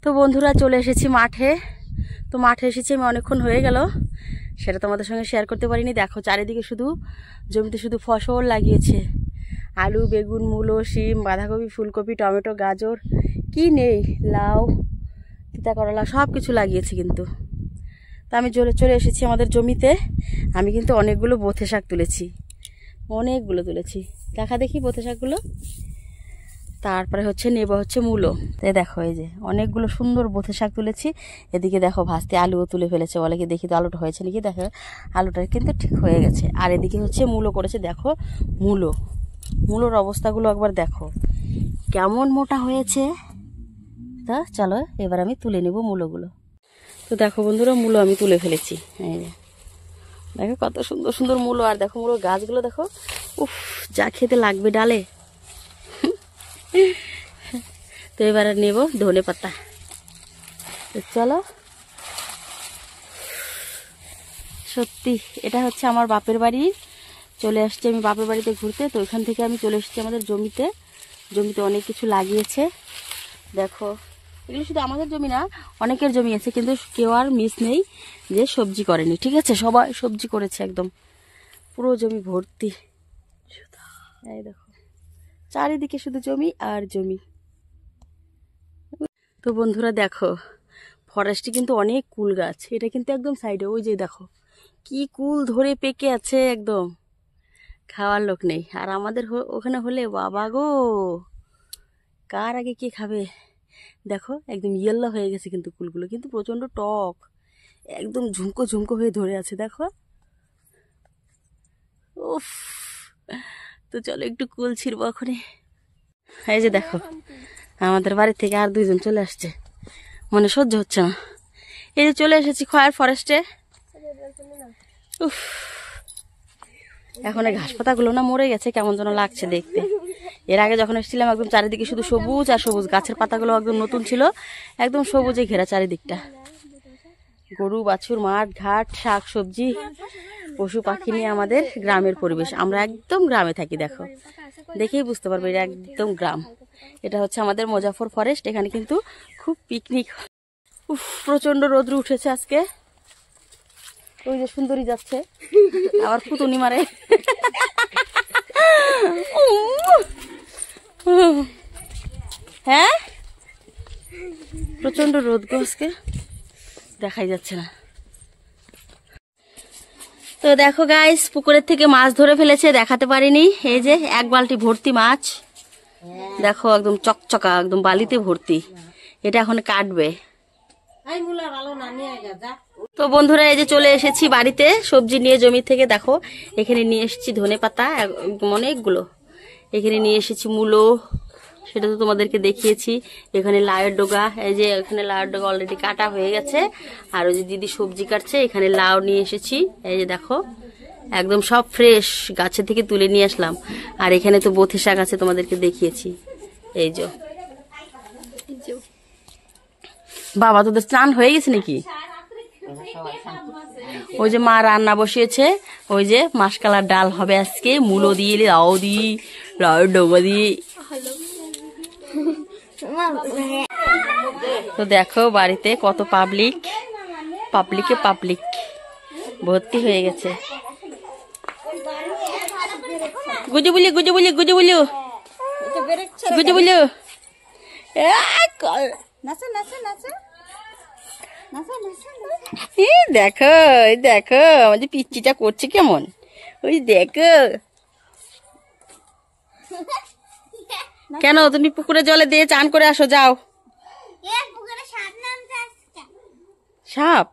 তো বন্ধুরা চলে এসেছি মাঠে। তো মাঠে এসেছি আমি অনেকক্ষণ হয়ে গেল, সেটা তোমাদের সঙ্গে শেয়ার করতে পারিনি। দেখো চারিদিকে শুধু জমিতে শুধু ফসল লাগিয়েছে, আলু, বেগুন, মূলো, শিম, বাঁধাকপি, ফুলকপি, টমেটো, গাজর, কি নেই, লাউ, তিতা করলা, সব কিছু লাগিয়েছে। কিন্তু তো আমি চলে এসেছি আমাদের জমিতে। আমি কিন্তু অনেকগুলো বোথে শাক তুলেছি, অনেকগুলো তুলেছি। দেখা দেখি বোথে শাকগুলো। তারপরে নেব মূলো। তো দেখো এই যে অনেকগুলো সুন্দর বোথে শাক তুলেছি। এদিকে দেখো ভাজতে আলুও তুলে ফেলেছে, বলে কি দেখি তো আলুটা হয়েছে নাকি। দেখো আলুটা কিন্তু ঠিক হয়ে গেছে। আর এদিকে মূলো করেছে। দেখো মূলোর অবস্থাগুলো একবার দেখো কেমন মোটা হয়েছে। তা চলো এবার আমি তুলে নেব মূলোগুলো। তো দেখো বন্ধুরা, মূলো আমি তুলে ফেলেছি। এই যে দেখো কত সুন্দর সুন্দর মূলো। আর দেখো মূলোর গাছগুলো দেখো, উফ, যা খেতে লাগবে ডালে। তো এবার নেব ধনে পাতা। চলো, সত্যি এটা আমার বাপের বাড়ি। চলে আসছি আমি বাপের বাড়িতে ঘুরতে। তো ওইখান থেকে আমি চলে এসেছি আমাদের জমিতে। জমিতে অনেক কিছু লাগিয়েছে। দেখো এগুলো শুধু আমাদের জমি না, অনেকের জমি আছে, কিন্তু কেউ আর মিস নেই যে সবজি করেনি। ঠিক আছে, সবাই সবজি করেছে, একদম পুরো জমি ভর্তি। এই দেখো চারিদিকে শুধু জমি আর জমি। তো বন্ধুরা দেখো, ফরেস্টে কিন্তু অনেক কুল গাছ। এটা কিন্তু একদম সাইডে, ওই যে দেখো কি কুল ধরে পেকে আছে, একদম খাওয়ার লোক নেই। আর আমাদের ওখানে হলে বাবা গো, কার আগে কে খাবে। দেখো একদম ইয়েলো হয়ে গেছে কিন্তু কুলগুলো, কিন্তু প্রচন্ড টক, একদম ঝুমকো ঝুমকো হয়ে ধরে আছে। দেখো উফ। তো চলো একটু কুল ছিড়বো ওখানে। এই যে দেখো আমাদের বাড়ি থেকে আর দুইজন চলে আসছে, মনে সহ্য হচ্ছে না। এই যে চলে এসেছি খয়ার ফরেস্টে। উফ, এখন এই ঘাস পাতাগুলো না মরে গেছে, কেমন যেন লাগছে দেখতে। এর আগে যখন এসেছিলাম একদম চারিদিকে শুধু সবুজ আর সবুজ, গাছের পাতাগুলো একদম নতুন ছিল, একদম সবুজে ঘেরা চারিদিকটা। গরু বাছুর, মাঠ ঘাট, শাক সবজি, পশু পাখি নিয়ে আমাদের গ্রামের পরিবেশ। আমরা একদম গ্রামে থাকি। দেখো দেখেই বুঝতে পারবে এটা একদম গ্রাম। এটা আমাদের মুজাফর ফরেস্ট। এখানে কিন্তু খুব পিকনিক। উফ, প্রচন্ড রোদ্র উঠেছে আজকে। ওই যে সুন্দরী যাচ্ছে, আবার ফুতুনি মারে। হ্যাঁ, প্রচন্ড রোদ গো আজকে, দেখাই যাচ্ছে না। তো দেখো গাইস, পুকুরের থেকে মাছ ধরে ফেলেছে, দেখাতে পারিনি। এই যে এক বালতি ভর্তি মাছ, দেখো একদম চকচকা, একদম বালিতে ভর্তি। এটা এখন কাটবে। তো বন্ধুরা এই যে চলে এসেছি বাড়িতে সবজি নিয়ে জমি থেকে। দেখো এখানে নিয়ে এসেছি ধনে পাতা অনেকগুলো, এখানে নিয়ে এসেছি মূলো, সেটা তো তোমাদেরকে দেখিয়েছি। এখানে লাউয়ের ডগা, এই যে এখানে লাউয়ের ডগা অলরেডি কাটা হয়ে গেছে। আর ওই যে দিদি সবজি কাটছে, এখানে লাউ নিয়ে এসেছি। এই যে দেখো একদম সব ফ্রেশ গাছের থেকে তুলে নিয়ে আসলাম। আর এখানে তো বোথে শাক আছে, তোমাদেরকে দেখিয়েছি। এই যে বাবা, তোদের স্নান হয়ে গেছে নাকি? ওই যে মা রান্না বসিয়েছে, ওই যে মাসকালার ডাল হবে আজকে, মূলো দিয়ে, লাউ দিয়ে, লাউয়ের ডগা দিয়ে। তো দেখো বাড়িতে কত পাবলিক, পাবলিক ভর্তি হয়ে গেছে। গুজুবুলি গুজুবুলি গুজুবুলু গুজুবুলু, দেখো দেখো আমাদের পিচ্চিটা করছে কেমন, ওই দেখো। কেন তুমি পুকুরে জলে দিয়ে চান করে আসো, যাও। সাপ?